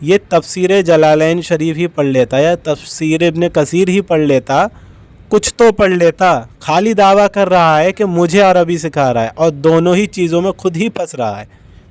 یہ تفسیر جلالین شریف ہی پڑھ لیتا یا تفسیر ابن کثیر ہی پڑھ لیتا، کچھ تو پڑھ لیتا، خالی دعویٰ کر رہا ہے کہ مجھے عربی سکھا رہا ہے اور دونوں ہی چیزوں میں خود ہی پھنس رہا ہے۔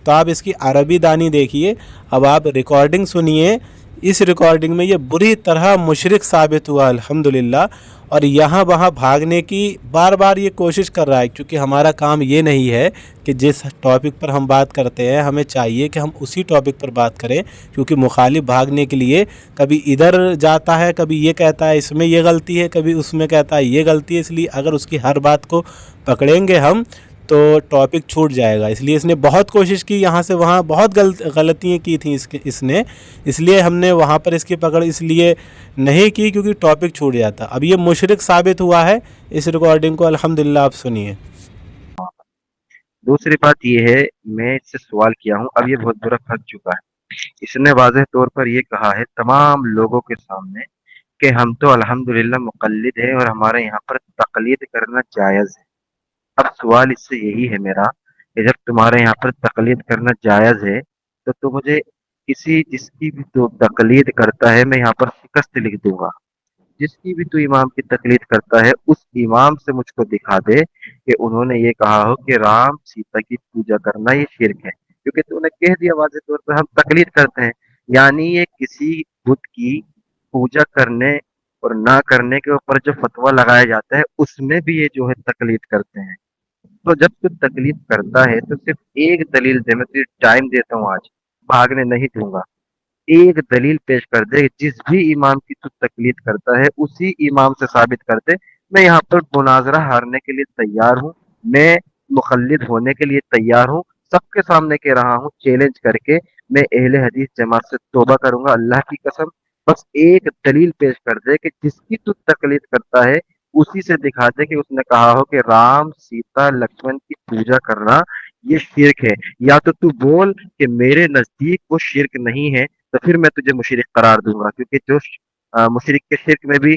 تو آپ اس کی عربی دانی دیکھیے، اب آپ ریکارڈنگ سنیے، اس ریکارڈنگ میں یہ بری طرح مشرک ثابت ہوا الحمدللہ، اور یہاں وہاں بھاگنے کی بار بار یہ کوشش کر رہا ہے، کیونکہ ہمارا کام یہ نہیں ہے کہ جس ٹاپک پر ہم بات کرتے ہیں ہمیں چاہیے کہ ہم اسی ٹاپک پر بات کریں، کیونکہ مخالف بھاگنے کے لیے کبھی ادھر جاتا ہے، کبھی یہ کہتا ہے اس میں یہ غلطی ہے، کبھی اس میں کہتا ہے یہ غلطی ہے، اس لیے اگر اس کی ہر بات کو پکڑیں گے ہم تو ٹاپک چھوٹ جائے گا۔ اس لیے اس نے بہت کوشش کی، یہاں سے وہاں بہت غلطیاں کی تھیں اس نے، اس لیے ہم نے وہاں پر اس کی پکڑ اس لیے نہیں کی کیونکہ ٹاپک چھوٹ جاتا۔ اب یہ مشرک ثابت ہوا ہے، اس ریکارڈنگ کو الحمدللہ آپ سنیے۔ دوسری بات یہ ہے، میں اس سے سوال کیا ہوں، اب یہ بہت برا پھنس چکا ہے۔ اس نے واضح طور پر یہ کہا ہے تمام لوگوں کے سامنے کہ ہم تو الحمدللہ مقلد ہیں اور ہمارے یہاں پر تقلید کرنا جائز ہے۔ اب سوال اس سے یہی ہے میرا کہ جب تمہارے یہاں پر تقلید کرنا جائز ہے تو مجھے کسی جس کی بھی تو تقلید کرتا ہے میں یہاں پر شکست لکھ دوں گا۔ جس کی بھی تو امام کی تقلید کرتا ہے اس امام سے مجھ کو دکھا دے کہ انہوں نے یہ کہا ہو کہ رام سیتا کی پوجا کرنا یہ شرک ہے، کیونکہ تو نے کہہ دیا واضح طور پر ہم تقلید کرتے ہیں، یعنی یہ کسی بت کی پوجا کرنے اور نہ کرنے کے اوپر جو فتویٰ لگایا جاتا ہے اس میں بھی یہ جو ہے تقلید کرتے ہیں۔ تو جب تو تکلیف کرتا ہے تو صرف ایک دلیل دے، میں تجھے ٹائم دیتا ہوں، آج بھاگنے نہیں دوں گا، ایک دلیل پیش کر دے، جس بھی امام کی تو تکلیف کرتا ہے اسی امام سے ثابت کر دے۔ میں یہاں پر مناظرہ ہارنے کے لیے تیار ہوں، میں مخلد ہونے کے لیے تیار ہوں، سب کے سامنے کہہ رہا ہوں چیلنج کر کے، میں اہل حدیث جماعت سے توبہ کروں گا اللہ کی قسم، بس ایک دلیل پیش کر دے کہ جس کی تو تکلیف کرتا ہے اسی سے دکھا دے کہ اس نے کہا ہو کہ رام سیتا لکشمن کی پوجا کرنا یہ شرک ہے، یا تو بول کہ میرے نزدیک وہ شرک نہیں ہے، تو پھر میں تجھے مشرک قرار دوں گا، کیونکہ جو مشرک کے شرک میں بھی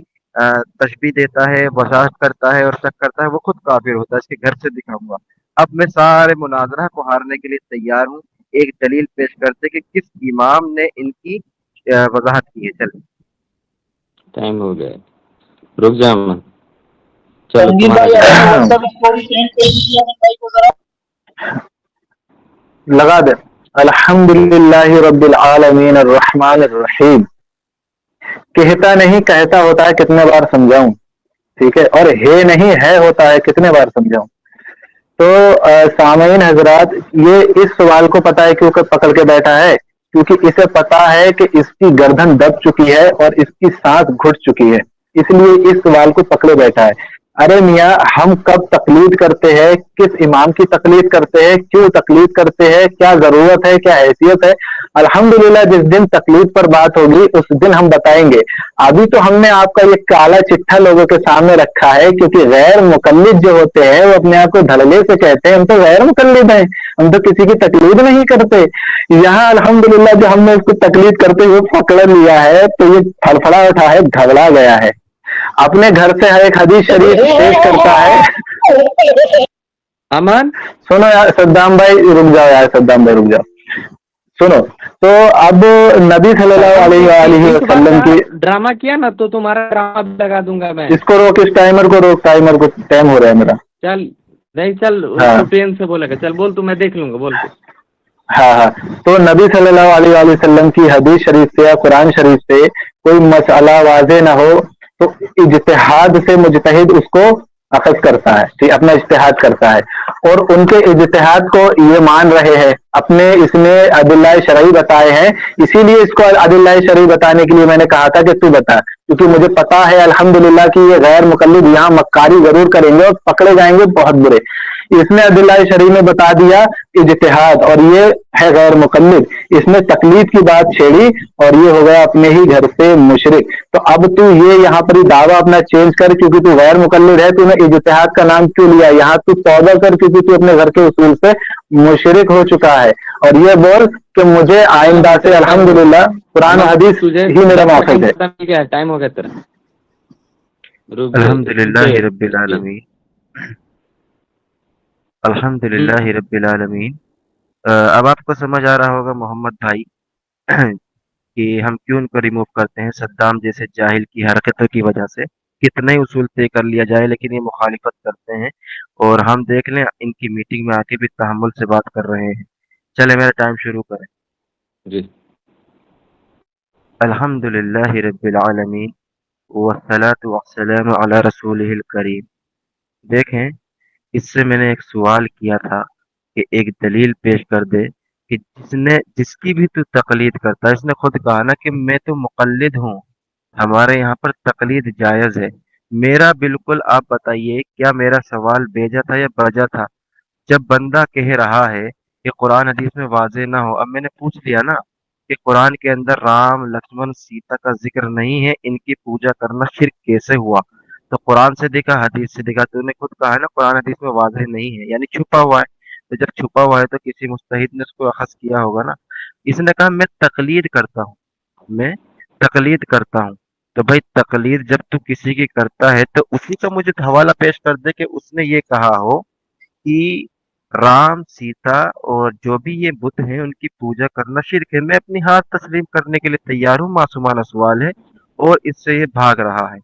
تشبیہ دیتا ہے، وضاحت کرتا ہے اور شک کرتا ہے، وہ خود کافر ہوتا ہے، اس کے گھر سے دکھاؤں گا۔ اب میں سارے مناظرہ کو ہارنے کے لیے تیار ہوں، ایک دلیل پیش کرتے کہ کس امام نے ان کی وضاحت کی ہے۔ چل ٹائم ہو گیا، رک جا من، لگا دے۔ الحمدللہ رب العالمین الرحمن الرحیم، کہتا نہیں کہتا ہوتا ہے کتنے بار سمجھاؤں، ٹھیک ہے، اور ہے نہیں ہے ہوتا ہے کتنے بار سمجھاؤں۔ تو سامعین حضرات، یہ اس سوال کو پتا ہے کیوں پکڑ کے بیٹھا ہے، کیونکہ اسے پتا ہے کہ اس کی گردن دب چکی ہے اور اس کی سانس گھٹ چکی ہے، اس لیے اس سوال کو پکڑے بیٹھا ہے۔ ارے میاں، ہم کب تقلید کرتے ہیں، کس امام کی تقلید کرتے ہیں، کیوں تقلید کرتے ہیں، کیا ضرورت ہے، کیا حیثیت ہے، الحمدللہ جس دن تقلید پر بات ہوگی اس دن ہم بتائیں گے۔ ابھی تو ہم نے آپ کا یہ کالا چٹھا لوگوں کے سامنے رکھا ہے، کیونکہ غیر مقلد جو ہوتے ہیں وہ اپنے آپ کو دھڑلے سے کہتے ہیں ہم تو غیر مقلد ہیں، ہم تو کسی کی تقلید نہیں کرتے۔ یہاں الحمدللہ جو ہم نے اس کو تقلید کرتے ہوئے پکڑ لیا ہے تو یہ پھڑپڑا اٹھا ہے، گھبرا گیا ہے، اپنے گھر سے ایک حدیث شریف پیش کرتا ہے۔ امان سنو یار صدام بھائی، رک جاؤ یار، صدام بھائی رک جاؤ، سنو۔ تو اب نبی صلی اللہ علیہ وآلہ وسلم کی ڈرامہ کیا نا تو تمہارا ڈرامہ بھی لگا دوں گا میں۔ اس کو روک، اس ٹائمر کو روک، ٹائمر کو، ٹائم ہو رہا ہے میرا۔ چل نہیں، چل اس ہاں کو پین سے بولے گا، چل بول تو میں دیکھ لوں گا، بول تو۔ ہاں ہاں، تو نبی صلی اللہ علیہ وآلہ وسلم کی حدیث شریف سے یا قرآن شریف سے کوئی مسئلہ واضح نہ ہو تو اجتہاد سے مجتہد اس کو اخذ کرتا ہے، ٹھیک، اپنا اجتہاد کرتا ہے، اور ان کے اجتہاد کو یہ مان رہے ہیں، اپنے اس میں ادلہ شرعی بتائے ہیں، اسی لیے اس کو ادلہ شرعی بتانے کے لیے میں نے کہا تھا کہ تو بتا، کیونکہ مجھے پتا ہے الحمدللہ کہ یہ غیر مقلد یہاں مکاری ضرور کریں گے اور پکڑے جائیں گے بہت برے۔ اس نے ادلہ شرعی میں بتا دیا اجتہاد، اور یہ ہے غیر مقلد، اس نے تقلید کی بات چھیڑی اور یہ ہو گیا اپنے ہی گھر سے مشرک۔ تو اب تو یہ یہاں پر ہی دعویٰ اپنا چینج کر، کیونکہ تو غیر مقلد ہے، تو نے اجتہاد کا نام کیوں لیا، یہاں تو توبہ کر، کیونکہ تو اپنے گھر کے اصول سے مشرک ہو چکا ہے، اور یہ بول کہ مجھے آئندہ سے الحمدللہ قرآن و حدیث ہی میرا ماخذ ہے۔ کیا ٹائم ہو گیا تیرا؟ الحمدللہ رب العالمین، الحمدللہ رب العالمین۔ اب آپ کو سمجھ آ رہا ہوگا محمد بھائی کہ ہم کیوں ان کو ریموو کرتے ہیں صدام جیسے جاہل کی حرکتوں کی وجہ سے. کتنے اصول طے کر لیا جائے لیکن یہ مخالفت کرتے ہیں، اور ہم دیکھ لیں ان کی میٹنگ میں آ کے بھی تحمل سے بات کر رہے ہیں. چلے میرا ٹائم شروع کریں. جی الحمد للہ رب العالمین والصلاة والسلام علی رسولہ الکریم. دیکھیں، اس سے میں نے ایک سوال کیا تھا کہ ایک دلیل پیش کر دے کہ جس کی بھی تو تقلید کرتا ہے. اس نے خود کہا نا کہ میں تو مقلد ہوں، ہمارے یہاں پر تقلید جائز ہے. میرا بالکل، آپ بتائیے کیا میرا سوال بیجا تھا یا بجا تھا؟ جب بندہ کہہ رہا ہے کہ قرآن حدیث میں واضح نہ ہو، اب میں نے پوچھ لیا نا کہ قرآن کے اندر رام لکشمن سیتا کا ذکر نہیں ہے، ان کی پوجا کرنا شرک کیسے ہوا؟ تو قرآن سے دیکھا، حدیث سے دیکھا. تو نے خود کہا ہے نا قرآن حدیث میں واضح نہیں ہے، یعنی چھپا ہوا ہے. تو جب چھپا ہوا ہے تو کسی مجتہد نے اس کو اخذ کیا ہوگا نا. اس نے کہا میں تقلید کرتا ہوں، میں تقلید کرتا ہوں. تو بھائی تقلید جب تو کسی کی کرتا ہے تو اسی کا مجھے حوالہ پیش کر دے کہ اس نے یہ کہا ہو کہ رام سیتا اور جو بھی یہ بت ہیں ان کی پوجا کرنا شرک ہے. میں اپنی ہاتھ تسلیم کرنے کے لیے تیار ہوں، معصومانہ سوال ہے، اور اس سے یہ بھاگ رہا ہے.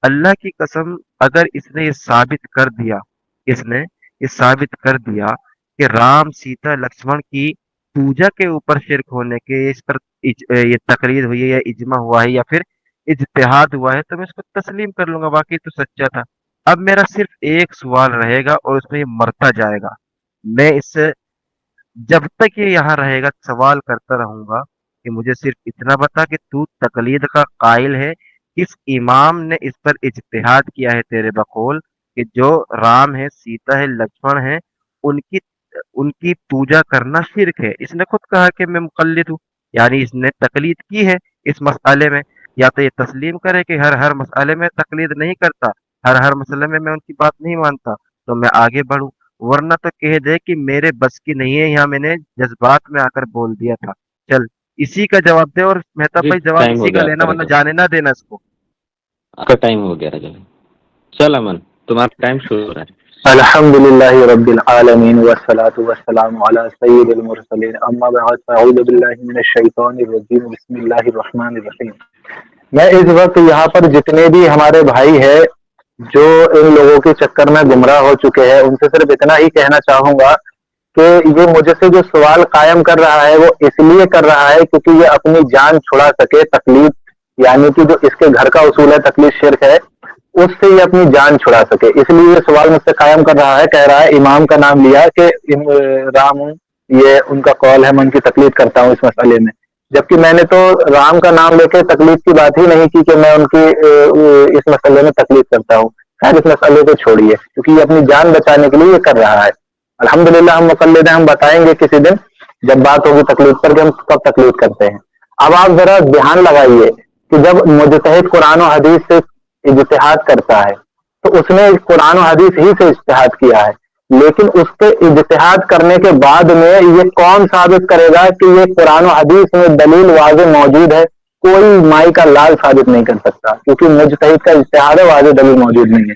اللہ کی قسم، اگر اس نے یہ ثابت کر دیا، اس نے یہ ثابت کر دیا کہ رام سیتا لکشمن کی پوجا کے اوپر شرک ہونے کے اس پر یہ تقریر ہوئی ہے یا اجماع ہوا ہے یا پھر اجتہاد ہوا ہے، تو میں اس کو تسلیم کر لوں گا، واقعی تو سچا تھا. اب میرا صرف ایک سوال رہے گا اور اس میں یہ مرتا جائے گا. میں اس سے جب تک یہ یہاں رہے گا سوال کرتا رہوں گا کہ مجھے صرف اتنا بتا کہ تو تقلید کا قائل ہے، کس امام نے اس پر اجتہاد کیا ہے تیرے بقول کہ جو رام ہے سیتا ہے لکشمن ہے ان کی ان کی پوجا کرنا شرک ہے؟ اس نے خود کہا کہ میں مقلد ہوں، یعنی اس نے تقلید کی ہے اس مسئلے میں. یا تو یہ تسلیم کرے کہ ہر مسئلے میں تقلید نہیں کرتا، ہر مسئلے میں ان کی بات نہیں مانتا، تو میں آگے بڑھوں. ورنہ تو کہہ دے کہ میرے بس کی نہیں ہے، یہاں میں نے جذبات میں آ کر بول دیا تھا. چل اسی کا جواب دے، اور مہتاب جی بھائی جواب ٹائم اسی ہو کا گیا آپ لینا کا ورنہ رجب، جانے نہ دینا اس کو. آپ کا ٹائم ہو گیا رجب. چل امن، تمہارا ٹائم شروع ہو رہا ہے. الحمد للہ رب العالمین والصلاة والسلام علی سید المرسلین اما بعد فاعوذ باللہ من الشیطان الرجیم بسم اللہ الرحمن الرحیم. میں اس وقت یہاں پر جتنے بھی ہمارے بھائی ہیں جو ان لوگوں کے چکر میں گمراہ ہو چکے ہیں، ان سے صرف اتنا ہی کہنا چاہوں گا کہ یہ مجھے سے جو سوال قائم کر رہا ہے وہ اس لیے کر رہا ہے کیونکہ یہ اپنی جان چھڑا سکے. تکلیف یعنی کہ جو اس کے گھر کا اصول ہے تکلیف شرک ہے، اس سے یہ اپنی جان چھڑا سکے، اس لیے یہ سوال مجھ سے قائم کر رہا ہے. کہہ رہا ہے امام کا نام لیا کہ رام یہ ان کا قول ہے، میں ان کی تکلیف کرتا ہوں اس مسئلے میں. جبکہ میں نے تو رام کا نام لے کے تکلیف کی بات ہی نہیں کی کہ میں ان کی اس مسئلے میں تکلیف کرتا ہوں. خیر اس مسئلے کو چھوڑیے، کیونکہ یہ اپنی جان بچانے کے لیے یہ کر رہا ہے. الحمدللہ ہم مقلد ہیں، ہم بتائیں گے کسی دن جب بات ہوگی تکلیف پر کہ ہم کب تکلیف کرتے ہیں. اب آپ ذرا دھیان لگائیے کہ جب مجتہد قرآن و حدیث سے اجتہاد کرتا ہے تو اس نے قرآن و حدیث ہی سے اجتہاد کیا ہے، لیکن اس کے اجتہاد کرنے کے بعد میں یہ کون ثابت کرے گا کہ یہ قرآن و حدیث میں دلیل واضح موجود ہے؟ کوئی مائی کا لال ثابت نہیں کر سکتا، کیونکہ مجتہد کا اجتہاد ہے، واضح دلیل موجود نہیں ہے.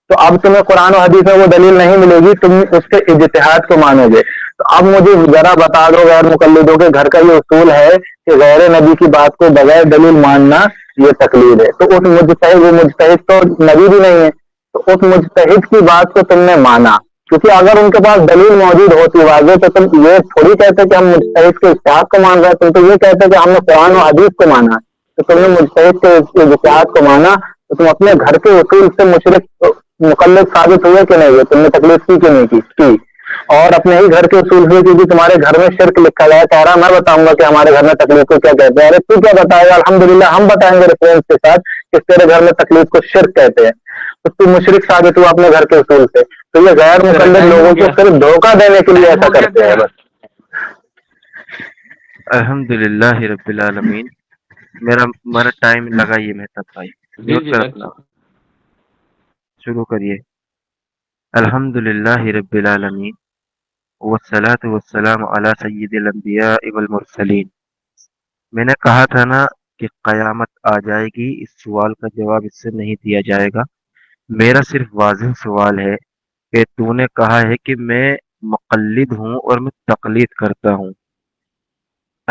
تو اب تمہیں قرآن و حدیث میں وہ دلیل نہیں ملے گی، تم اس کے اجتہاد کو مانو گے. تو اب مجھے ذرا بتا دو، غیر مقلدوں کے گھر کا یہ اصول ہے کہ غیر نبی کی بات کو بغیر دلیل ماننا یہ تقلید ہے. تو اس مجتہد، وہ مجتہد تو نبی بھی نہیں ہے، تو اس مجتہد کی بات کو تم نے مانا، کیونکہ اگر ان کے پاس دلیل موجود ہوتی واضح تو تم یہ تھوڑی کہتے کہ ہم مجتہد کے اجتہاد کو مان رہے ہیں، تم تو یہ کہتے کہ ہم نے قرآن و حدیث کو مانا. تو تم نے مجتہد کے اجتہاد کو مانا، تو تم اپنے گھر کے اصول سے مشرک مقلد ثابت ہوئے کہ نہیں ہوئے؟ تم نے تکلیف کی کہ نہیں کی؟ اور اپنے ہی گھر کے اصول سے، کیونکہ تمہارے گھر میں شرک لکھا گیا ہے، کہہ رہا میں بتاؤں گا کہ ہمارے گھر میں تکلیف کو کیا کہتے ہیں. ارے تو کیا بتائے گا؟ الحمدللہ ہم بتائیں گے ریفرنس کے ساتھ کہ تیرے گھر میں تکلیف کو شرک کہتے ہیں. تو تو مشرک ثابت ہوا اپنے گھر کے اصول سے. تو یہ غیر تیرا مقلد ٹائم ہو لوگوں گیا، کو صرف دھوکہ دینے کے لیے ٹائم ایسا ہو گیا کرتے ہیں تیرا. بس. الحمد للہ رب العالمین. میرا ٹائم لگائیے مہتاب بھائی، جی میوٹ جی کر لگ اپنا، چکا. شروع کریے. الحمد للہ رب العالمین والصلاة والسلام علی سید الانبیاء والمرسلین. میں نے کہا تھا نا کہ قیامت آ جائے گی، اس سوال کا جواب اس سے نہیں دیا جائے گا. میرا صرف واضح سوال ہے کہ تو نے کہا ہے کہ میں مقلد ہوں اور میں تقلید کرتا ہوں.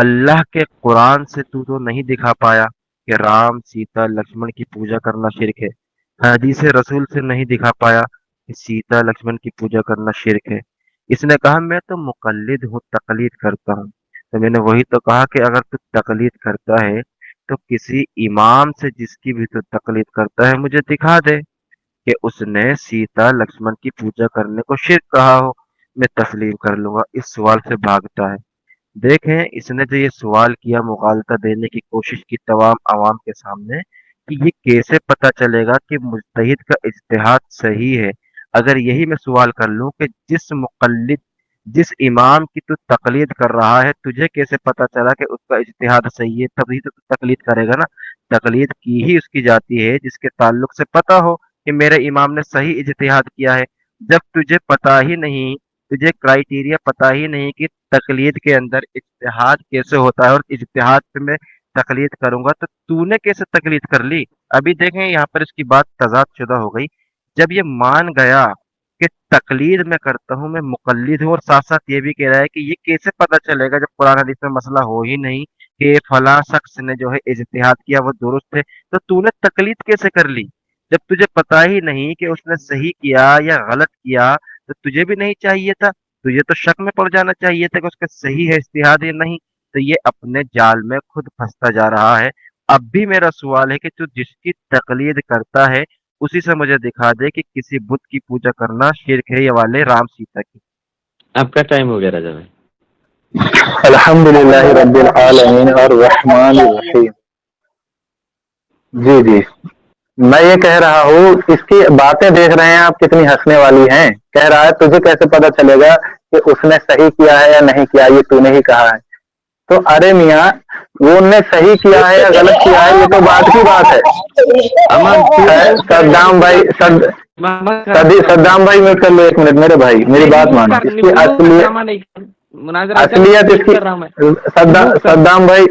اللہ کے قرآن سے تو نہیں دکھا پایا کہ رام سیتا لکشمن کی پوجا کرنا شرک ہے، حدیث رسول سے نہیں دکھا پایا کہ سیتا لکشمن کی پوجا کرنا شرک ہے۔ اس نے کہا میں تو مقلد ہوں، تقلید کرتا ہوں۔ تو میں نے وہی تو کہا کہ اگر تو تقلید کرتا ہے تو کسی امام سے جس کی بھی تو تقلید کرتا ہے مجھے دکھا دے کہ اس نے سیتا لکشمن کی پوجا کرنے کو شرک کہا ہو، میں تسلیم کر لوں گا۔ اس سوال سے بھاگتا ہے۔ دیکھیں اس نے جو یہ سوال کیا مغالطہ دینے کی کوشش کی تمام عوام کے سامنے کہ یہ کیسے پتہ چلے گا کہ مجتہد کا اجتہاد صحیح ہے، اگر یہی میں سوال کر لوں کہ جس امام کی تو تقلید کر رہا ہے تجھے کیسے پتہ چلا کہ اس کا اجتہاد صحیح ہے، تبھی تو تقلید کرے گا نا۔ تقلید کی ہی اس کی جاتی ہے جس کے تعلق سے پتہ ہو کہ میرے امام نے صحیح اجتہاد کیا ہے۔ جب تجھے پتہ ہی نہیں، تجھے کرائیٹیریا پتہ ہی نہیں کہ تقلید کے اندر اجتہاد کیسے ہوتا ہے اور اجتہاد پہ میں تقلید کروں گا، تو نے کیسے تقلید کر لی؟ ابھی دیکھیں یہاں پر اس کی بات تضاد شدہ ہو گئی۔ جب یہ مان گیا کہ تقلید میں کرتا ہوں، میں مقلد ہوں، اور ساتھ ساتھ یہ بھی کہہ رہا ہے کہ یہ کیسے پتہ چلے گا جب قرآن حدیث میں مسئلہ ہو ہی نہیں کہ فلاں شخص نے جو ہے اجتہاد کیا وہ درست ہے، تو نے تقلید کیسے کر لی؟ جب تجھے پتہ ہی نہیں کہ اس نے صحیح کیا یا غلط کیا تو تجھے بھی نہیں چاہیے تھا، تو یہ تو شک میں پڑ جانا چاہیے تھا کہ اس کا صحیح ہے اجتہاد یا نہیں۔ تو یہ اپنے جال میں خود پھنستا جا رہا ہے۔ اب بھی میرا سوال ہے کہ تو جس کی تقلید کرتا ہے اسی سے مجھے دکھا دے کہ کسی بت کی پوجا کرنا شرک ہے، یہ والے رام سیتا کی۔ آپ کا ٹائم ہو گیا رجا بھائی۔ الحمد للہ رب العالمین الرحمن الرحیم۔ جی میں یہ کہہ رہا ہوں، اس کی باتیں دیکھ رہے ہیں آپ کتنی ہنسنے والی ہیں۔ کہہ رہا ہے تجھے کیسے پتا چلے گا کہ اس نے صحیح کیا ہے یا نہیں کیا، یہ تو نے ہی کہا ہے۔ تو ارے میاں، وہ نے صحیح کیا ہے یا غلط کیا ہے یہ تو بات کی بات ہے۔ صدام بھائی صدام بھائی میوٹ کر لو ایک منٹ میرے بھائی، میری بات مانو۔ اس کی اصلیت اس کی صدام بھائی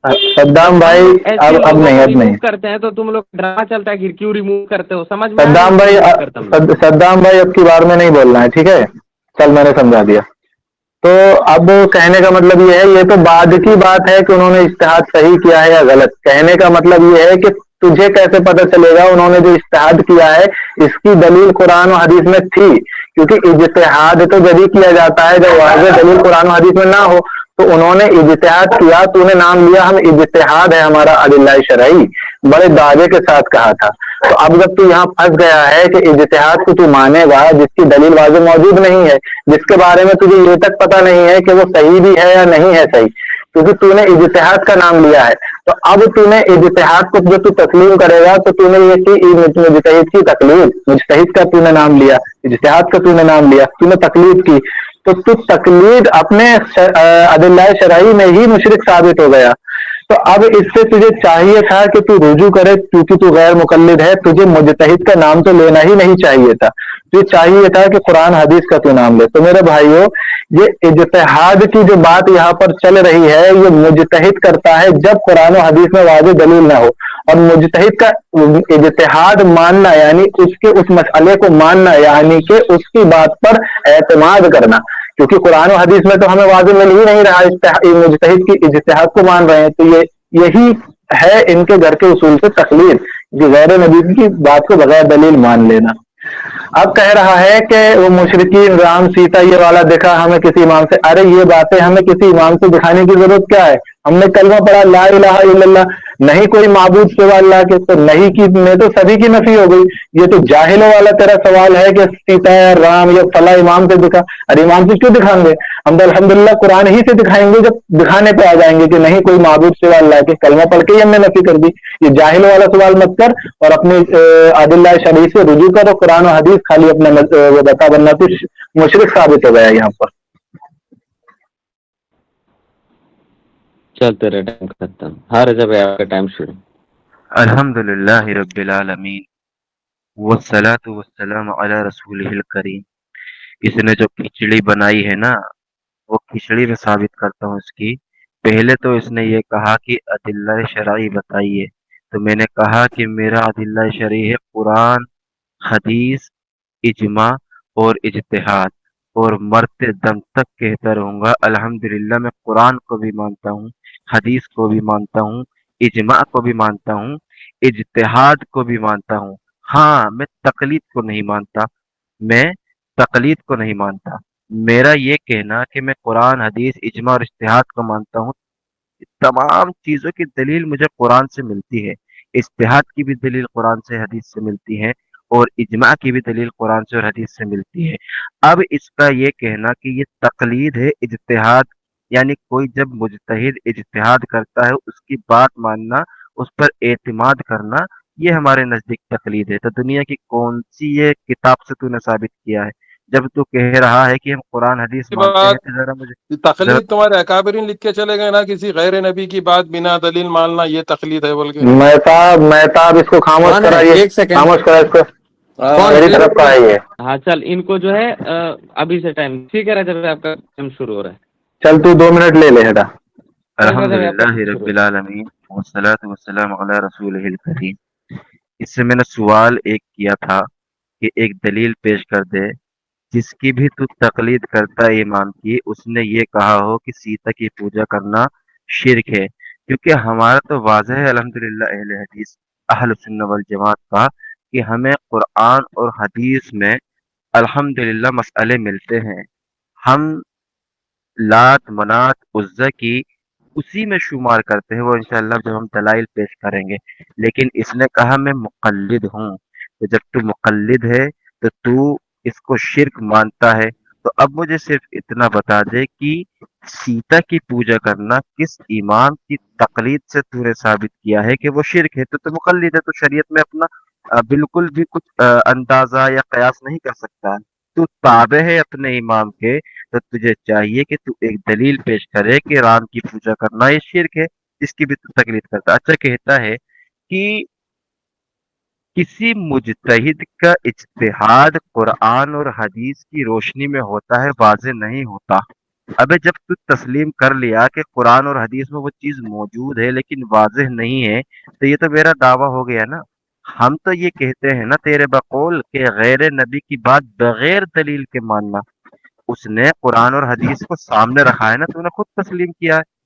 اب نہیں کرتے ہیں تو تم لوگ ڈرامہ چلتا ہے، کیوں ریموو کرتے ہو؟ سمجھ میں صدام بھائی اب کی بار میں نہیں بولنا ہے، ٹھیک ہے؟ چل میں نے سمجھا دیا۔ تو اب کہنے کا مطلب یہ ہے، یہ تو بعد کی بات ہے کہ انہوں نے اجتہاد صحیح کیا ہے یا غلط۔ کہنے کا مطلب یہ ہے کہ تجھے کیسے پتہ چلے گا انہوں نے جو اجتہاد کیا ہے اس کی دلیل قرآن و حدیث میں تھی، کیونکہ اجتہاد تو جب ہی کیا جاتا ہے جب واضح دلیل قرآن و حدیث میں نہ ہو۔ تو انہوں نے اجتہاد کیا، تو نے نام لیا ہم اجتہاد ہے ہمارا ادلہ شرعی، بڑے دعوے کے ساتھ کہا تھا۔ تو اب جب تو یہاں پھنس گیا ہے کہ اجتہاد کو تو مانے گا جس کی دلیل واضح موجود نہیں ہے، جس کے بارے میں تجھے یہ تک پتہ نہیں ہے کہ وہ صحیح بھی ہے یا نہیں ہے صحیح، کیونکہ تو نے اجتہاد کا نام لیا ہے۔ تو اب تو نے اجتہاد کو جو تو تسلیم کرے گا تو تو نے یہ کی مجتہد کی تقلید، مجتہد کا تو نے نام لیا، اجتہاد کا تو نے نام لیا، تو نے تقلید کی، تو تقلید اپنے ادلہ شرعی میں ہی مشرک ثابت ہو گیا۔ تو اب اس سے تجھے چاہیے تھا کہ تو رجوع کرے، کیونکہ تو غیر مقلد ہے، تجھے مجتہد کا نام تو لینا ہی نہیں چاہیے تھا، تو چاہیے تھا کہ قرآن حدیث کا تو نام لے۔ تو میرے بھائیوں، یہ اجتہاد کی جو بات یہاں پر چل رہی ہے یہ مجتہد کرتا ہے جب قرآن و حدیث میں واضح دلیل نہ ہو، اور مجتہد کا اجتہاد ماننا یعنی اس کے اس مسئلے کو ماننا یعنی کہ اس کی بات پر اعتماد کرنا، کیونکہ قرآن و حدیث میں تو ہمیں واضح مل ہی نہیں رہا، مجتہد کی اجتہاد کو مان رہے ہیں۔ تو یہی ہے ان کے گھر کے اصول سے تقلید، جو غیر نبی کی بات کو بغیر دلیل مان لینا۔ اب کہہ رہا ہے کہ وہ مشرکین رام سیتا یہ والا دکھا ہمیں کسی امام سے۔ ارے یہ باتیں ہمیں کسی امام سے دکھانے کی ضرورت کیا ہے؟ ہم نے کلمہ پڑھا لا الہ الا اللہ، نہیں کوئی معبود سوا اللہ کے، تو نہیں کی میں تو سبھی کی نفی ہو گئی۔ یہ تو جاہلوں والا تیرا سوال ہے کہ سیتا رام یا فلاں امام سے دکھا، ارے امام سے کیوں دکھائیں گے؟ ہم تو الحمدللہ قرآن ہی سے دکھائیں گے جب دکھانے پہ آ جائیں گے کہ نہیں کوئی معبود سوا اللہ کے، کلمہ پڑھ کے ہی ہم نے نفی کر دی۔ یہ جاہلوں والا سوال مت کر اور اپنی ادلہ شرعی سے رجوع کر، اور قرآن و حدیث خالی اپنے وہ بتا، ورنہ تو مشرک ثابت ہو گیا یہاں پر۔ چل تیرا ٹائم ختم۔ ہاں رجا بھائی آپ کا ٹائم شروع۔ الحمدللہ رب العالمین والصلاة والسلام علی رسولہ الکریم۔ اس نے جو کھچڑی بنائی ہے نا، وہ کھچڑی میں ثابت کرتا ہوں اس کی۔ پہلے تو اس نے یہ کہا کہ ادلہ شرعی بتائیے، تو میں نے کہا کہ میرا ادلہ شرعی ہے قرآن، حدیث، اجماع اور اجتہاد، اور مرتے دم تک کہتا رہوں گا الحمدللہ میں قرآن کو بھی مانتا ہوں، حدیث کو بھی مانتا ہوں، اجماع کو بھی مانتا ہوں، اجتہاد کو بھی مانتا ہوں۔ ہاں میں تقلید کو نہیں مانتا، میں تقلید کو نہیں مانتا۔ میرا یہ کہنا کہ میں قرآن، حدیث، اجماع اور اجتہاد کو مانتا ہوں، تمام چیزوں کی دلیل مجھے قرآن سے ملتی ہے۔ اجتہاد کی بھی دلیل قرآن سے، حدیث سے ملتی ہے، اور اجماع کی بھی دلیل قرآن سے اور حدیث سے ملتی ہے۔ اب اس کا یہ کہنا کہ یہ تقلید ہے، اجتہاد، یعنی کوئی جب مجتہد اجتہاد کرتا ہے اس کی بات ماننا، اس پر اعتماد کرنا، یہ ہمارے نزدیک تقلید ہے۔ تو دنیا کی کون سی یہ کتاب سے تو نے ثابت کیا ہے؟ جب تو کہہ رہا ہے کہ ہم قرآن حدیث کی مانتے ہیں بات تو ذرا مجھے تقلید تمہارے اکابرین لکھ کے چلے گئے نا، کسی غیر نبی کی بات بنا دلیل ماننا یہ تقلید ہے بول کے۔ مہتاب اس کو خاموش کون ہے؟ کرائیے، ایک سیکنڈ، خاموش کرا اس کو، ہاں، میری طرف کا ہے یہ۔ ہاں چل ان کو جو ہے ابھی سے ٹائم ٹھیک ہے رجب آپ کا ٹائم شروع ہو رہا ہے۔ چل تو 2 منٹ لے لے ہٹا۔ الحمد رجب آپ کا للہ ٹائم رب شروع ہے۔ العالمین والصلاة والسلام علی رسولہ الکریم۔ اس سے میں نے سوال ایک کیا تھا کہ ایک دلیل پیش کر دے جس کی بھی تو تقلید کرتا ہے امام کی، اس نے یہ کہا ہو کہ سیتا کی پوجا کرنا شرک ہے، کیونکہ ہمارا تو واضح ہے الحمدللہ اہل حدیث اہل سنہ والجماعت کا کہ ہمیں قرآن اور حدیث میں الحمدللہ مسئلے ملتے ہیں۔ ہم لات، منات، عزا کی اسی میں شمار کرتے ہیں، وہ انشاءاللہ جب ہم دلائل پیش کریں گے۔ لیکن اس نے کہا میں مقلد ہوں، تو جب تو مقلد ہے تو اس کو شرک مانتا ہے، تو اب مجھے صرف اتنا بتا دے کہ سیتا کی پوجا کرنا کس امام کی تقلید سے تو نے ثابت کیا ہے کہ وہ شرک ہے؟ تو مقلد ہے، تو شریعت میں اپنا بالکل بھی کچھ اندازہ یا قیاس نہیں کر سکتا ہے۔ تو تابع ہے اپنے امام کے، تو تجھے چاہیے کہ تو ایک دلیل پیش کرے کہ رام کی پوجا کرنا یہ شرک ہے، جس کی بھی تو تقلید کرتا۔ اچھا کہتا ہے کہ کسی مجتہد کا اجتہاد قرآن اور حدیث کی روشنی میں ہوتا ہے، واضح نہیں ہوتا۔ ابے جب تو تسلیم کر لیا کہ قرآن اور حدیث میں وہ چیز موجود ہے لیکن واضح نہیں ہے، تو یہ تو میرا دعویٰ ہو گیا نا۔ ہم تو یہ کہتے ہیں نا تیرے بقول کہ غیر نبی کی بات بغیر دلیل کے ماننا۔ اس نے قرآن اور حدیث کو سامنے رکھا ہے نا، تو نے خود تسلیم کیا ہے۔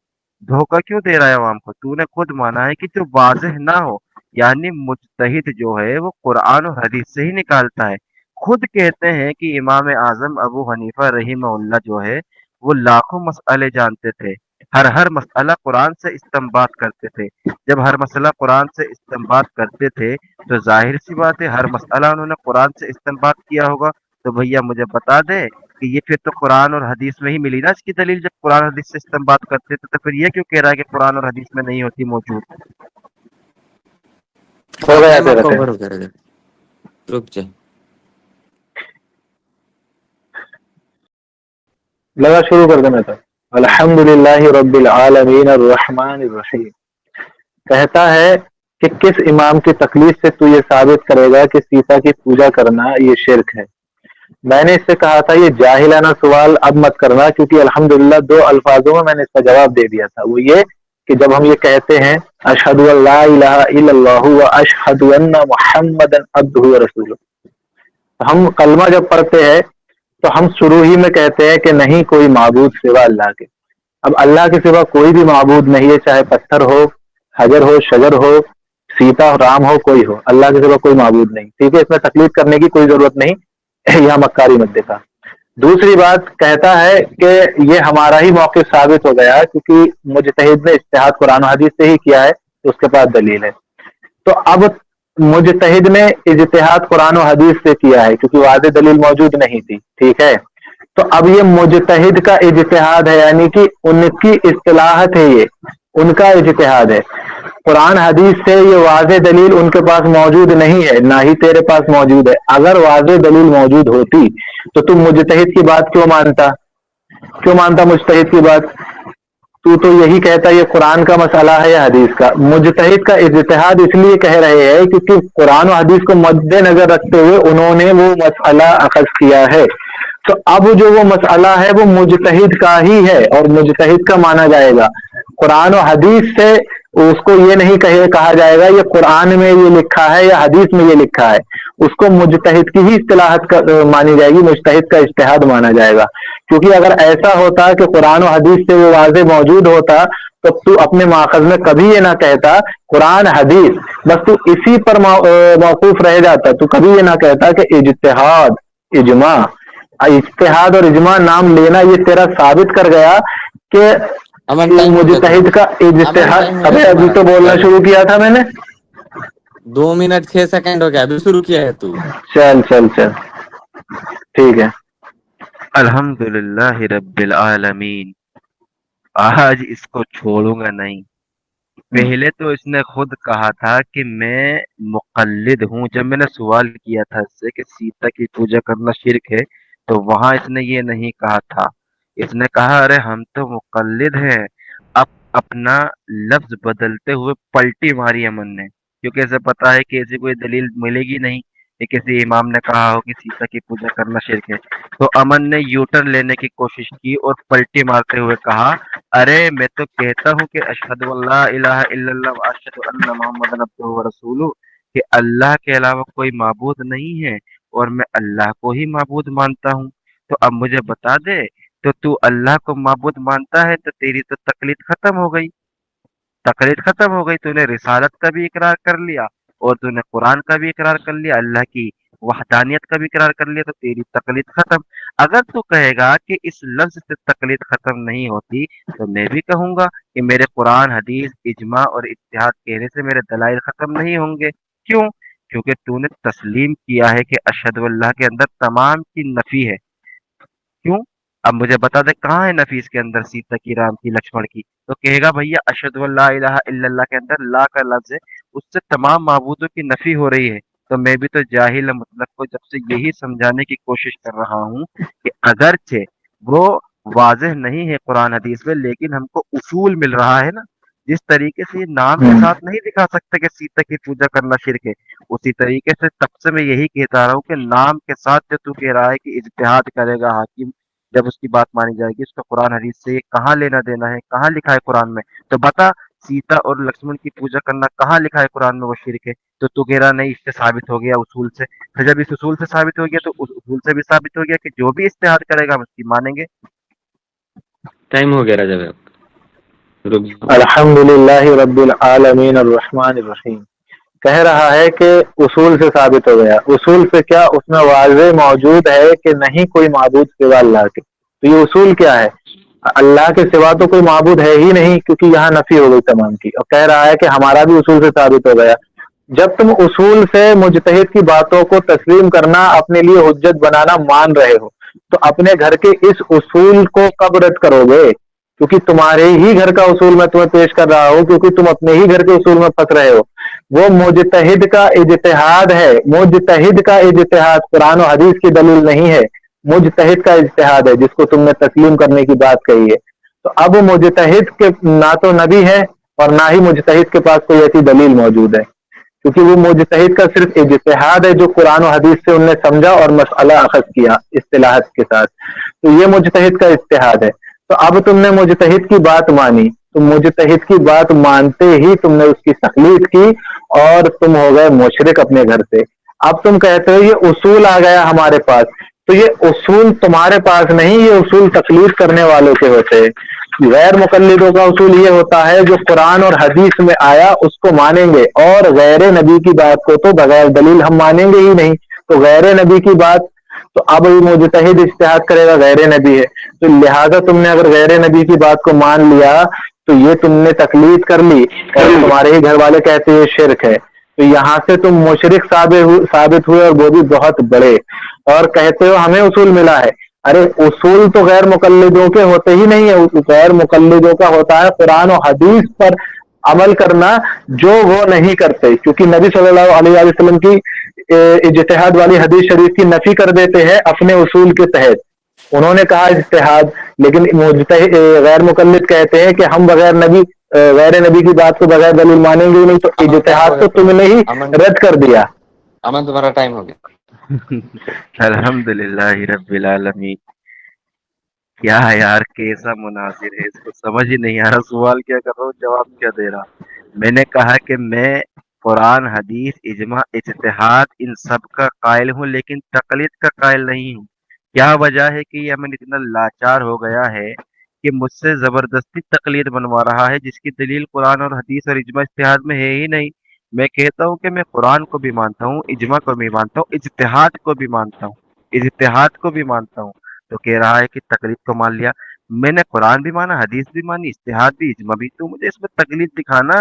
دھوکہ کیوں دے رہا ہے عوام کو؟ تو نے خود مانا ہے کہ جو واضح نہ ہو، یعنی مجتہد جو ہے وہ قرآن اور حدیث سے ہی نکالتا ہے۔ خود کہتے ہیں کہ امام اعظم ابو حنیفہ رحمہ اللہ جو ہے وہ لاکھوں مسئلے جانتے تھے، ہر مسئلہ قرآن سے استنباط کرتے تھے۔ جب ہر مسئلہ قرآن سے استنباط کرتے تھے تو ظاہر سی بات ہے ہر مسئلہ انہوں نے قرآن سے استنباط کیا ہوگا۔ تو بھیا مجھے بتا دے کہ یہ پھر تو قرآن اور حدیث میں ہی ملی نا اس کی دلیل، جب قرآن حدیث سے استنباط کرتے تھے، تو پھر یہ کیوں کہہ رہا ہے کہ قرآن اور حدیث میں نہیں ہوتی موجود؟ ہو گیا ٹائم آپ تیرا کا ٹائم۔ اوور ہو گیا رجب، رک جائے۔ لگا شروع کر دیں میں تو۔ الحمد للہ رب العالمین الرحمن الرحیم۔ کہتا ہے کہ کس امام کی تقلید سے تو یہ ثابت کرے گا کہ سیتا کی پوجا کرنا یہ شرک ہے؟ میں نے اس سے کہا تھا یہ جاہلانہ سوال اب مت کرنا، کیونکہ الحمدللہ 2 الفاظوں میں نے اس کا جواب دے دیا تھا۔ وہ یہ کہ جب ہم یہ کہتے ہیں اشہد ان لا الہ الا اللہ و اشہد ان محمد عبدہ و رسولہ، ہم کلمہ جب پڑھتے ہیں تو ہم شروع ہی میں کہتے ہیں کہ نہیں کوئی معبود سوا اللہ کے۔ اب اللہ کے سوا کوئی بھی معبود نہیں ہے، چاہے پتھر ہو، حجر ہو، شجر ہو، سیتا ہو، رام ہو، کوئی ہو، اللہ کے سوا کوئی معبود نہیں، ٹھیک ہے؟ اس میں تقلید کرنے کی کوئی ضرورت نہیں، یہاں مکاری مت دیکھا۔ دوسری بات کہتا ہے کہ یہ ہمارا ہی موقف ثابت ہو گیا کیونکہ مجتہد نے اجتہاد قرآن و حدیث سے ہی کیا ہے، تو اس کے پاس دلیل ہے۔ تو اب مجتہد نے اجتہاد قرآن و حدیث سے کیا ہے کیونکہ واضح دلیل موجود نہیں تھی، ٹھیک ہے؟ تو اب یہ مجتہد کا اجتہاد ہے، یعنی کہ ان کی اصطلاحت ہے، یہ ان کا اجتہاد ہے۔ قرآن حدیث سے یہ واضح دلیل ان کے پاس موجود نہیں ہے، نہ ہی تیرے پاس موجود ہے۔ اگر واضح دلیل موجود ہوتی تو تم مجتہد کی بات کیوں مانتا مجتہد کی بات؟ تو یہی کہتا یہ قرآن کا مسئلہ ہے یا حدیث کا؟ مجتہد کا اجتہاد اس لیے کہہ رہے ہیں کیونکہ قرآن و حدیث کو مد نظر رکھتے ہوئے انہوں نے وہ مسئلہ اخذ کیا ہے۔ تو اب جو وہ مسئلہ ہے وہ مجتہد کا ہی ہے اور مجتہد کا مانا جائے گا۔ قرآن و حدیث سے اس کو یہ نہیں کہا جائے گا یہ قرآن میں یہ لکھا ہے یا حدیث میں یہ لکھا ہے، اس کو مجتہد کی ہی اصطلاحات مانی جائے گی، مجتہد کا اجتہاد مانا جائے گا. کیونکہ اگر ایسا ہوتا کہ قرآن و حدیث سے وہ واضح موجود ہوتا تو اپنے ماخذ میں کبھی یہ نہ کہتا قرآن حدیث، بس تو اسی پر موقوف رہ جاتا، تو کبھی یہ نہ کہتا کہ اجتہاد اجماع. اجتہاد اور اجماع نام لینا یہ تیرا ثابت کر گیا کہ امن ٹائم ہو گیا مجتہد کا امن اجتہاد. ٹائم ہو گیا ابھی ابھی تمہارا. تو بولنا چل شروع کیا تھا میں نے. 2 منٹ 6 سیکنڈ ہو گیا، ابھی شروع کیا ہے تو. چل چل چل ٹھیک ہے. الحمد للہ رب العالمین. آج اس کو چھوڑوں گا نہیں. پہلے تو اس نے خود کہا تھا کہ میں مقلد ہوں. جب میں نے سوال کیا تھا اس سے کہ سیتا کی پوجا کرنا شرک ہے، تو وہاں اس نے یہ نہیں کہا تھا. اس نے کہا ارے ہم تو مقلد ہیں. اب اپنا لفظ بدلتے ہوئے پلٹی ماری امن نے، کیونکہ اسے پتا ہے کہ ایسی کوئی دلیل ملے گی نہیں کہ کسی امام نے کہا ہو کہ سیتا کی پوجا کرنا شرک ہے. تو امن نے یوٹر لینے کی کوشش کی اور پلٹی مارتے ہوئے کہا ارے میں تو کہتا ہوں کہ اشہد اللہ الہ الا اللہ و اشہد ان محمد عبدہ و رسولہ، کہ اللہ کے علاوہ کوئی معبود نہیں ہے اور میں اللہ کو ہی معبود مانتا ہوں. تو اب مجھے بتا دے، تو اللہ کو معبود مانتا ہے تو تیری تو تقلید ختم ہو گئی. تقلید ختم ہو گئی. تو نے رسالت کا بھی اقرار کر لیا اور تو نے قرآن کا بھی اقرار کر لیا، اللہ کی وحدانیت کا بھی اقرار کر لیا، تو تیری تقلید ختم. اگر تو کہے گا کہ اس لفظ سے تقلید ختم نہیں ہوتی، تو میں بھی کہوں گا کہ میرے قرآن حدیث اجماع اور اتحاد کہنے سے میرے دلائل ختم نہیں ہوں گے. کیوں؟ کیونکہ تو نے تسلیم کیا ہے کہ اشہد اللہ کے اندر تمام کی نفی ہے. کیوں؟ اب مجھے بتا دے کہاں ہے نفی اس کے اندر، سیتا کی، رام کی، لکشمن کی؟ تو کہے گا بھیا اشہد اللہ الہ الا اللہ کے اندر لا کا لفظ ہے، اس سے تمام معبودوں کی نفی ہو رہی ہے. تو میں بھی تو جاہل مطلب کو جب سے یہی سمجھانے کی کوشش کر رہا ہوں کہ اگرچہ وہ واضح نہیں ہے قرآن حدیث میں، لیکن ہم کو اصول مل رہا ہے نا. جس طریقے سے یہ نام کے ساتھ نہیں دکھا سکتے کہ سیتا کی پوجا کرنا شرک ہے، اسی طریقے سے تب سے میں یہی کہتا رہا ہوں کہ نام کے ساتھ جو تو کہہ رہا ہے کہ اجتہاد کرے گا حاکم، جب اس کی بات مانی جائے گی، اس کا قرآن حدیث سے یہ کہاں لینا دینا ہے؟ کہاں لکھا ہے قرآن میں؟ تو بتا سیتا اور لکشمن کی پوجا کرنا کہاں لکھا ہے قرآن میں وہ شرک ہے؟ تو کہہ رہا نہیں اس سے ثابت ہو گیا اصول سے. پھر جب اس اصول سے ثابت ہو گیا تو اس اصول سے بھی ثابت ہو گیا کہ جو بھی اجتہاد کرے گا ہم اس کی مانیں گے. ٹائم ہو گیا رجب، رک جاؤ. الحمد للہ رب العالمین الرحمن الرحیم. کہہ رہا ہے کہ اصول سے ثابت ہو گیا. اصول سے کیا؟ اس میں واضح موجود ہے کہ نہیں کوئی معبود سوا اللہ کے. تو یہ اصول کیا ہے؟ اللہ کے سوا تو کوئی معبود ہے ہی نہیں، کیونکہ یہاں نفی ہو گئی تمام کی. اور کہہ رہا ہے کہ ہمارا بھی اصول سے ثابت ہو گیا. جب تم اصول سے مجتہد کی باتوں کو تسلیم کرنا، اپنے لیے حجت بنانا مان رہے ہو، تو اپنے گھر کے اس اصول کو کب رد کرو گے؟ کیونکہ تمہارے ہی گھر کا اصول میں تمہیں پیش کر رہا ہوں، کیونکہ تم اپنے ہی گھر کے اصول میں پھنس رہے ہو. وہ مجتہد کا اجتہاد ہے. مجتہد کا اجتہاد قرآن و حدیث کی دلیل نہیں ہے، مجتہد کا اجتہاد ہے جس کو تم نے تسلیم کرنے کی بات کہی ہے. تو اب مجتہد کے نہ تو نبی ہے اور نہ ہی مجتہد کے پاس کوئی ایسی دلیل موجود ہے، کیونکہ وہ مجتہد کا صرف اجتہاد ہے جو قرآن و حدیث سے انہوں نے سمجھا اور مسئلہ اخذ کیا اصطلاحات کے ساتھ. تو یہ مجتہد کا اجتہاد ہے. تو اب تم نے مجتہد کی بات مانی، تو مجتہد کی بات مانتے ہی تم نے اس کی تقلید کی اور تم ہو گئے مشرک اپنے گھر سے. اب تم کہتے ہو یہ اصول آ گیا ہمارے پاس، تو یہ اصول تمہارے پاس نہیں، یہ اصول تقلید کرنے والوں کے ہوتے ہیں. غیر مقلدوں کا اصول یہ ہوتا ہے جو قرآن اور حدیث میں آیا اس کو مانیں گے، اور غیر نبی کی بات کو تو بغیر دلیل ہم مانیں گے ہی نہیں. تو غیر نبی کی بات تو اب مجتہد اجتہاد کرے گا، غیر نبی ہے، تو لہذا تم نے اگر غیر نبی کی بات کو مان لیا تو یہ تم نے تقلید کر لی، اور تمہارے ہی گھر والے کہتے ہیں شرک ہے. تو یہاں سے تم مشرک ثابت ہوئے، اور وہ بھی بہت بڑے. اور کہتے ہو ہمیں اصول ملا ہے. ارے اصول تو غیر مقلدوں کے ہوتے ہی نہیں ہے. غیر مقلدوں کا ہوتا ہے قرآن و حدیث پر عمل کرنا جو وہ نہیں کرتے، کیونکہ نبی صلی اللہ علیہ وسلم کی اجتہاد والی حدیث شریف کی نفی کر دیتے ہیں اپنے اصول کے تحت. انہوں نے کہا اجتہاد، لیکن غیر مقلد کہتے ہیں کہ ہم بغیر نبی غیر نبی کی بات کو بغیر دلیل مانیں گے نہیں. تو امن ٹائم ہو اجتہاد گیا تو تم نے ہی امن. رد کر دیا. امن تمہارا ٹائم ہو گیا. الحمد للہ رب العالمین. کیا یار کیسا مناظر ہے، اس کو سمجھ ہی نہیں آ رہا. سوال کیا کر رہا ہوں، جواب کیا دے رہا. میں نے کہا کہ میں قرآن حدیث اجماع اجتہاد ان سب کا قائل ہوں، لیکن تقلید کا قائل نہیں ہوں۔ کیا وجہ ہے کہ یہ من اتنا لاچار ہو گیا ہے کہ مجھ سے زبردستی تقلید بنوا رہا ہے، جس کی دلیل قرآن اور حدیث اور اجماع اجتہاد میں ہے ہی نہیں۔ میں کہتا ہوں کہ میں قرآن کو بھی مانتا ہوں، اجماع کو بھی مانتا ہوں، اجتہاد کو بھی مانتا ہوں، اجتہاد کو بھی مانتا ہوں، تو کہہ رہا ہے کہ تقلید کو مان لیا۔ میں نے قرآن بھی مانا، حدیث بھی مانی، اجتہاد بھی، اجماع بھی، تو مجھے اس میں تقلید دکھانا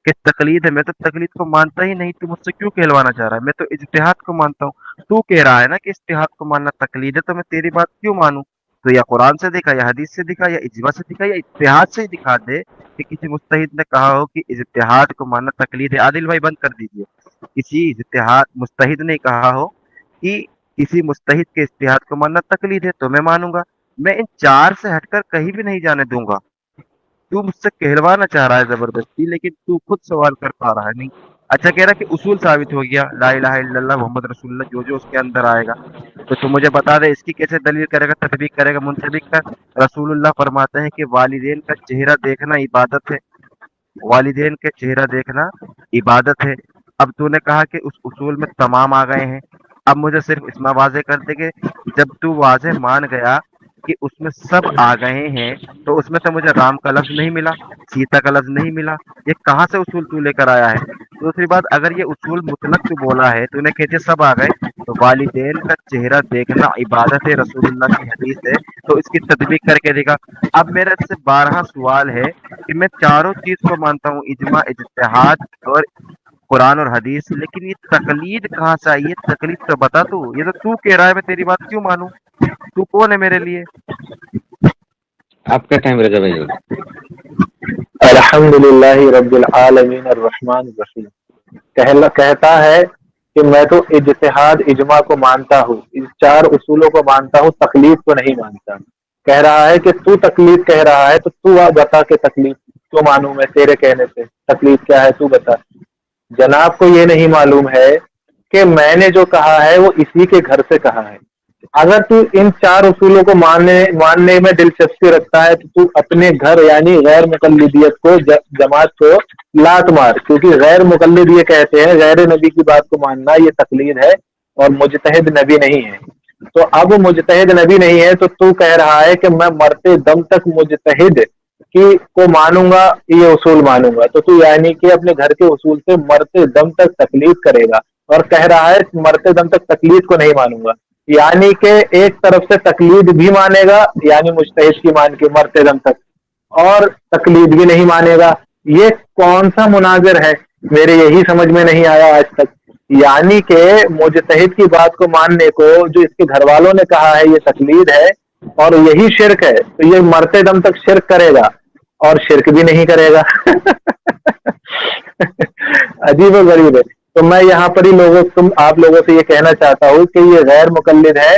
کہ تقلید ہے۔ میں تو تقلید کو مانتا ہی نہیں، تو مجھ سے کیوں کہلوانا چاہ رہا ہے؟ میں تو اجتہاد کو مانتا ہوں۔ تو کہہ رہا ہے نا کہ اجتہاد کو ماننا تقلید ہے، تو میں تیری بات کیوں مانوں؟ تو یا قرآن سے دکھا، یا حدیث سے دکھا، یا اجماع سے دکھا، یا اجتہاد سے ہی دکھا دے کہ کسی مجتہد نے کہا ہو کہ اجتہاد کو ماننا تقلید ہے۔ عادل بھائی بند کر دیجئے۔ کسی اجتہاد مجتہد نے کہا ہو کہ کسی مجتہد کے اجتہاد کو ماننا تقلید ہے تو میں مانوں گا۔ میں ان چار سے ہٹ کر کہیں بھی نہیں جانے دوں گا۔ تو مجھ سے کہلوانا چاہ رہا ہے زبردستی، لیکن تو خود سوال کر پا رہا ہے نہیں۔ اچھا کہہ رہا کہ اصول ثابت ہو گیا، لا الہ الا اللہ محمد رسول اللہ، جو جو اس کے اندر آئے گا تو تم مجھے بتا دے اس کی کیسے دلیل کرے گا، تطبیق کرے گا، منطبق کر۔ رسول اللہ فرماتے ہیں کہ والدین کا چہرہ دیکھنا عبادت ہے، والدین کے چہرہ دیکھنا عبادت ہے۔ اب تو نے کہا کہ اس اصول میں تمام آ گئے ہیں، اب مجھے صرف اس میں واضح کر دے کہ جب تو واضح مان گیا کہ اس میں سب آ گئے ہیں، تو اس میں تو مجھے رام کا لفظ نہیں ملا، سیتا کا لفظ نہیں ملا، یہ کہاں سے اصول تو لے کر آیا ہے؟ دوسری بات، اگر یہ اصول مطلق تو بولا ہے، تو نے کہتے سب آ گئے، تو والدین کا چہرہ دیکھنا عبادت ہے، رسول اللہ کی حدیث ہے، تو اس کی تطبیق کر کے دکھا۔ اب میرے سے 12 سوال ہے کہ میں چاروں چیز کو مانتا ہوں، اجماع، اجتہاد اور قرآن اور حدیث، لیکن یہ تقلید کہاں سے آئی ہے؟ تقلید تو بتا تو، یہ تو کہہ رہا ہے میں تیری بات کیوں مانوں؟ تو کون ہے میرے لیے؟ آپ کا ٹائم رضا بھائی ہوگا۔ الحمدللہ رب العالمین الرحمن الرحیم، کہتا ہے کہ میں تو اجتہاد اجماع کو مانتا ہوں، ان چار اصولوں کو مانتا ہوں، تقلید کو نہیں مانتا۔ کہہ رہا ہے کہ تو تقلید کہہ رہا ہے، تو تو بتا کہ تقلید کیوں مانوں میں تیرے کہنے سے؟ تقلید کیا ہے تو بتا۔ جناب کو یہ نہیں معلوم ہے کہ میں نے جو کہا ہے وہ اسی کے گھر سے کہا ہے۔ اگر تو ان چار اصولوں کو ماننے میں دلچسپی رکھتا ہے تو تو اپنے گھر یعنی غیر مقلدیت کو، جماعت کو لات مار، کیونکہ غیر مقلد یہ کہتے ہیں غیر نبی کی بات کو ماننا یہ تقلید ہے اور مجتہد نبی نہیں ہے۔ تو اب مجتہد نبی نہیں ہے تو کہہ رہا ہے کہ میں مرتے دم تک مجتہد کی کو مانوں گا، یہ اصول مانوں گا، تو یعنی کہ اپنے گھر کے اصول سے مرتے دم تک تقلید کرے گا، اور کہہ رہا ہے مرتے دم تک تقلید کو نہیں مانوں گا، یعنی کہ ایک طرف سے تقلید بھی مانے گا یعنی مجتہد کی مان کے مرتے دم تک، اور تقلید بھی نہیں مانے گا۔ یہ کون سا مناظر ہے؟ میرے یہی سمجھ میں نہیں آیا آج تک۔ یعنی کہ مجتہد کی بات کو ماننے کو جو اس کے گھر والوں نے کہا ہے یہ تقلید ہے اور یہی شرک ہے، تو یہ مرتے دم تک شرک کرے گا اور شرک بھی نہیں کرے گا۔ عجیب و غریب ہے۔ تو میں یہاں پر ہی آپ لوگوں سے یہ کہنا چاہتا ہوں کہ یہ غیر مقلد ہے،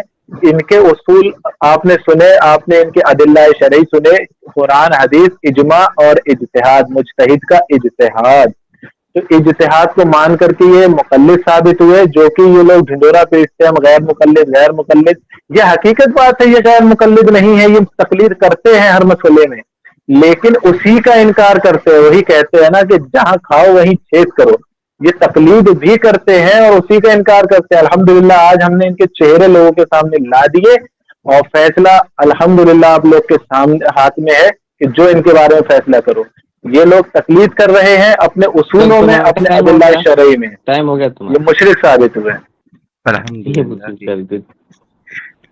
ان کے اصول آپ نے سنے، آپ نے ان کے ادلہ شرعی سنے، قرآن حدیث اجماع اور اجتہاد، مجتہد کا اجتہاد، تو اجتہاد کو مان کر کے یہ مقلد ثابت ہوئے، جو کہ یہ لوگ ڈھنڈورا پیٹتے ہیں ہم غیر مقلد غیر مقلد، یہ حقیقت بات ہے، یہ غیر مقلد نہیں ہے، یہ تقلید کرتے ہیں ہر مسئلے میں، لیکن اسی کا انکار کرتے ہیں، وہی کہتے ہیں نا کہ جہاں کھاؤ وہیں چھید کرو، یہ تقلید بھی کرتے ہیں اور اسی کا انکار کرتے ہیں۔ الحمدللہ آج ہم نے ان کے چہرے لوگوں کے سامنے لا دیے اور فیصلہ الحمدللہ آپ لوگ کے سامنے ہاتھ میں ہے کہ جو ان کے بارے میں فیصلہ کرو۔ یہ لوگ تقلید کر رہے ہیں اپنے اصولوں میں، اپنے ادلہ شرعی میں، ٹائم ہو گیا یہ تمہارا۔ مشرک ثابت ہوئے۔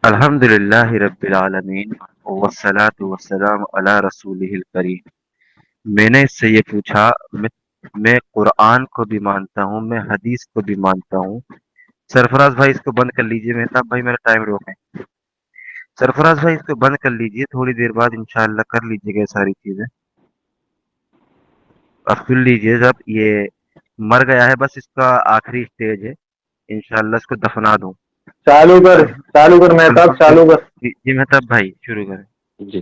الحمدللہ رب العالمین والصلاة والسلام علی رسولہ الکریم۔ میں نے اس سے یہ پوچھا، میں قرآن کو بھی مانتا ہوں، میں حدیث کو بھی مانتا ہوں۔ سرفراز بھائی اس کو بند کر لیجئے، مہتاب بھائی میرا ٹائم روکیں۔ سرفراز بھائی اس کو بند کر لیجئے، تھوڑی دیر بعد انشاءاللہ کر لیجئے گا ساری چیزیں۔ اب سن لیجئے، جب یہ مر گیا ہے بس اس کا آخری سٹیج ہے، انشاءاللہ اس کو دفنا دوں۔ چالو کر مہتاب، چالو کر۔ جی مہتاب بھائی شروع کریں۔ جی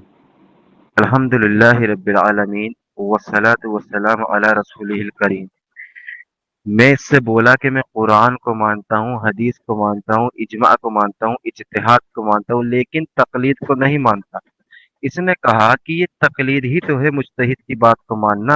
الحمدللہ رب العالمین والصلاة والسلام علی رسولہ الکریم۔ میں اس سے بولا کہ میں قرآن کو مانتا ہوں، حدیث کو مانتا ہوں، اجماع کو مانتا ہوں، اجتہاد کو مانتا ہوں، لیکن تقلید کو نہیں مانتا۔ اس نے کہا کہ یہ تقلید ہی تو ہے مجتہد کی بات کو ماننا،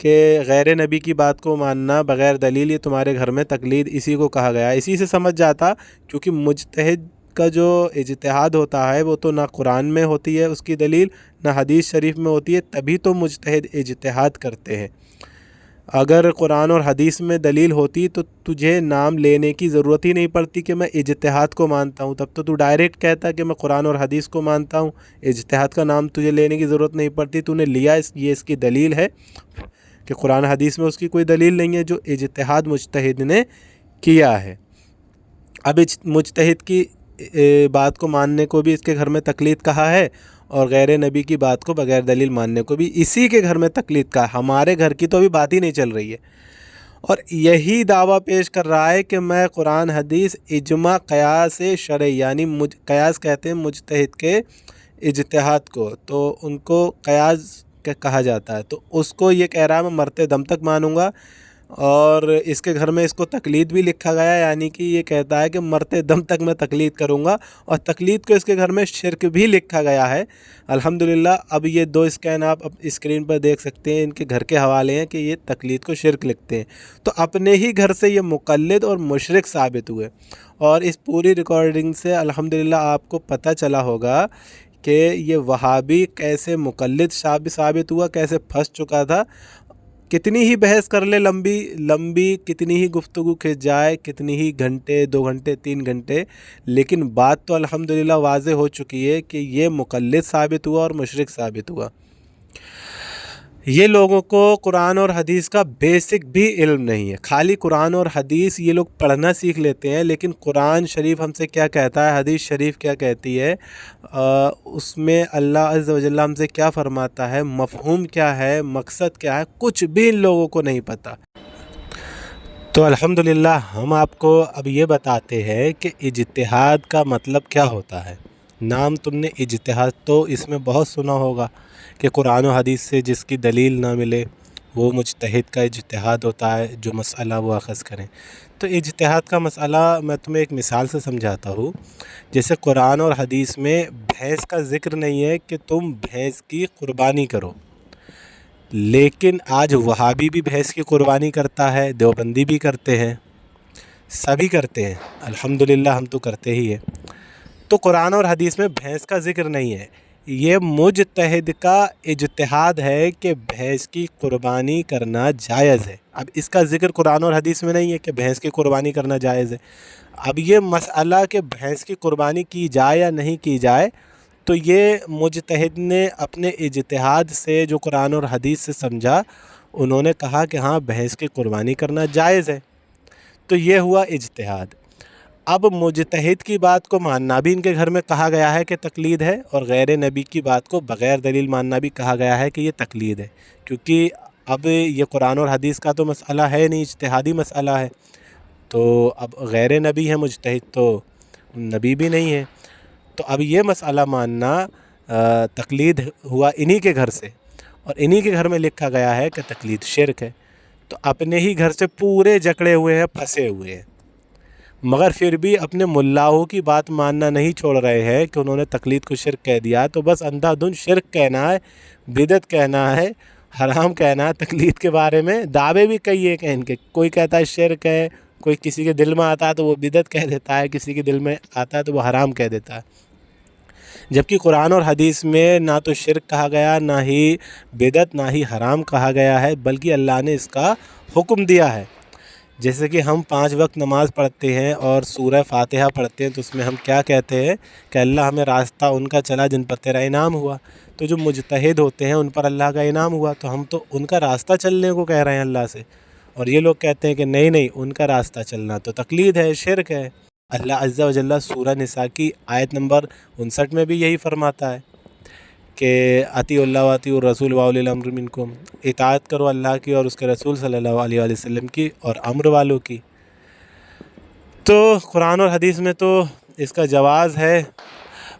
کہ غیر نبی کی بات کو ماننا بغیر دلیل یہ تمہارے گھر میں تقلید، اسی کو کہا گیا ہے۔ اسی سے سمجھ جاتا، کیونکہ مجتہد کا جو اجتہاد ہوتا ہے وہ تو نہ قرآن میں ہوتی ہے اس کی دلیل، نہ حدیث شریف میں ہوتی ہے، تبھی تو مجتہد اجتہاد کرتے ہیں۔ اگر قرآن اور حدیث میں دلیل ہوتی تو تجھے نام لینے کی ضرورت ہی نہیں پڑتی کہ میں اجتہاد کو مانتا ہوں، تب تو تو ڈائریکٹ کہتا کہ میں قرآن اور حدیث کو مانتا ہوں، اجتہاد کا نام تجھے لینے کی ضرورت نہیں پڑتی۔ تو نے لیا یہ اس کی دلیل ہے کہ قرآن حدیث میں اس کی کوئی دلیل نہیں ہے، جو اجتہاد مجتہد نے کیا ہے۔ اب مجتہد کی بات کو ماننے کو بھی اس کے گھر میں تقلید کہا ہے، اور غیر نبی کی بات کو بغیر دلیل ماننے کو بھی اسی کے گھر میں تقلید کہا۔ ہمارے گھر کی تو ابھی بات ہی نہیں چل رہی ہے، اور یہی دعویٰ پیش کر رہا ہے کہ میں قرآن حدیث اجماع قیاس شرعی، یعنی قیاس کہتے ہیں مجتہد کے اجتہاد کو، تو ان کو قیاس کہا جاتا ہے، تو اس کو یہ کہہ رہا ہے میں مرتے دم تک مانوں گا، اور اس کے گھر میں اس کو تقلید بھی لکھا گیا، یعنی کہ یہ کہتا ہے کہ مرتے دم تک میں تقلید کروں گا، اور تقلید کو اس کے گھر میں شرک بھی لکھا گیا ہے۔ الحمدللہ اب یہ دو اسکین آپ اسکرین پر دیکھ سکتے ہیں، ان کے گھر کے حوالے ہیں کہ یہ تقلید کو شرک لکھتے ہیں، تو اپنے ہی گھر سے یہ مقلد اور مشرک ثابت ہوئے۔ اور اس پوری ریکارڈنگ سے الحمدللہ آپ کو پتہ چلا ہوگا کہ یہ وہابی کیسے مقلد ثابت ہوا، کیسے پھنس چکا تھا۔ کتنی ہی بحث کر لے لمبی، کتنی ہی گفتگو کھنچ جائے، کتنی ہی گھنٹے، 2 گھنٹے، 3 گھنٹے، لیکن بات تو الحمدللہ واضح ہو چکی ہے کہ یہ مقلد ثابت ہوا اور مشرک ثابت ہوا۔ یہ لوگوں کو قرآن اور حدیث کا بیسک بھی علم نہیں ہے، خالی قرآن اور حدیث یہ لوگ پڑھنا سیکھ لیتے ہیں، لیکن قرآن شریف ہم سے کیا کہتا ہے، حدیث شریف کیا کہتی ہے، اس میں اللہ عز و جل ہم سے کیا فرماتا ہے، مفہوم کیا ہے، مقصد کیا ہے، کچھ بھی ان لوگوں کو نہیں پتہ۔ تو الحمدللہ ہم آپ کو اب یہ بتاتے ہیں کہ اجتہاد کا مطلب کیا ہوتا ہے۔ نام تم نے اجتہاد تو اس میں بہت سنا ہوگا کہ قرآن و حدیث سے جس کی دلیل نہ ملے وہ مجتہد کا اجتہاد ہوتا ہے، جو مسئلہ وہ اخذ کریں۔ تو اجتہاد کا مسئلہ میں تمہیں ایک مثال سے سمجھاتا ہوں۔ جیسے قرآن اور حدیث میں بھینس کا ذکر نہیں ہے کہ تم بھینس کی قربانی کرو، لیکن آج وہابی بھی بھینس کی قربانی کرتا ہے، دیوبندی بھی کرتے ہیں، سبھی کرتے ہیں، الحمدللہ ہم تو کرتے ہی ہیں۔ تو قرآن اور حدیث میں بھینس کا ذکر نہیں ہے، یہ مجتہد کا اجتہاد ہے کہ بھینس کی قربانی کرنا جائز ہے۔ اب اس کا ذکر قرآن اور حدیث میں نہیں ہے کہ بھینس کی قربانی کرنا جائز ہے۔ اب یہ مسئلہ کہ بھینس کی قربانی کی جائے یا نہیں کی جائے، تو یہ مجتہد نے اپنے اجتہاد سے جو قرآن اور حدیث سے سمجھا، انہوں نے کہا کہ ہاں بھینس کی قربانی کرنا جائز ہے، تو یہ ہوا اجتہاد۔ اب مجتہد کی بات کو ماننا بھی ان کے گھر میں کہا گیا ہے کہ تقلید ہے، اور غیر نبی کی بات کو بغیر دلیل ماننا بھی کہا گیا ہے کہ یہ تقلید ہے، کیونکہ اب یہ قرآن اور حدیث کا تو مسئلہ ہے نہیں، اجتہادی مسئلہ ہے، تو اب غیر نبی ہے مجتہد، تو نبی بھی نہیں ہے، تو اب یہ مسئلہ ماننا تقلید ہوا انہی کے گھر سے، اور انہی کے گھر میں لکھا گیا ہے کہ تقلید شرک ہے، تو اپنے ہی گھر سے پورے جکڑے ہوئے ہیں، پھنسے ہوئے ہیں، مگر پھر بھی اپنے ملاؤں کی بات ماننا نہیں چھوڑ رہے ہیں کہ انہوں نے تقلید کو شرک کہہ دیا، تو بس اندھا دھند شرک کہنا ہے، بدعت کہنا ہے، حرام کہنا ہے تقلید کے بارے میں۔ دعوے بھی کئی ایک ہیں ان کے، کوئی کہتا ہے شرک ہے، کوئی کسی کے دل میں آتا ہے تو وہ بدعت کہہ دیتا ہے، کسی کے دل میں آتا ہے تو وہ حرام کہہ دیتا ہے، جبکہ قرآن اور حدیث میں نہ تو شرک کہا گیا، نہ ہی بدعت، نہ ہی حرام کہا گیا ہے، بلکہ اللہ نے اس کا حکم دیا ہے۔ جیسے کہ ہم 5 وقت نماز پڑھتے ہیں اور سورہ فاتحہ پڑھتے ہیں، تو اس میں ہم کیا کہتے ہیں کہ اللہ ہمیں راستہ ان کا چلا جن پر تیرا انعام ہوا، تو جو مجتہد ہوتے ہیں ان پر اللہ کا انعام ہوا، تو ہم تو ان کا راستہ چلنے کو کہہ رہے ہیں اللہ سے، اور یہ لوگ کہتے ہیں کہ نہیں ان کا راستہ چلنا تو تقلید ہے، شرک ہے۔ اللہ عز و جل سورہ نساء کی آیت نمبر 59 میں بھی یہی فرماتا ہے کہ اطیعوا اللہ واطیعوا الرسول واولی الامر منکم، اطاعت کرو اللہ کی اور اس کے رسول صلی اللہ علیہ وآلہ وسلم کی اور امر والوں کی۔ تو قرآن اور حدیث میں تو اس کا جواز ہے،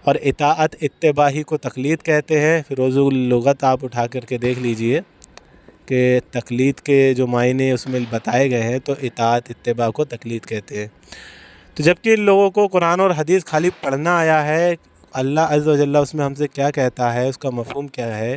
اور اطاعت اتباعی کو تقلید کہتے ہیں۔ فیروز اللغت آپ اٹھا کر کے دیکھ لیجئے کہ تقلید کے جو معنی اس میں بتائے گئے ہیں، تو اطاعت اتباع کو تقلید کہتے ہیں۔ تو جبکہ ان لوگوں کو قرآن اور حدیث خالی پڑھنا آیا ہے، اللہ عز و جل اس میں ہم سے کیا کہتا ہے، اس کا مفہوم کیا ہے،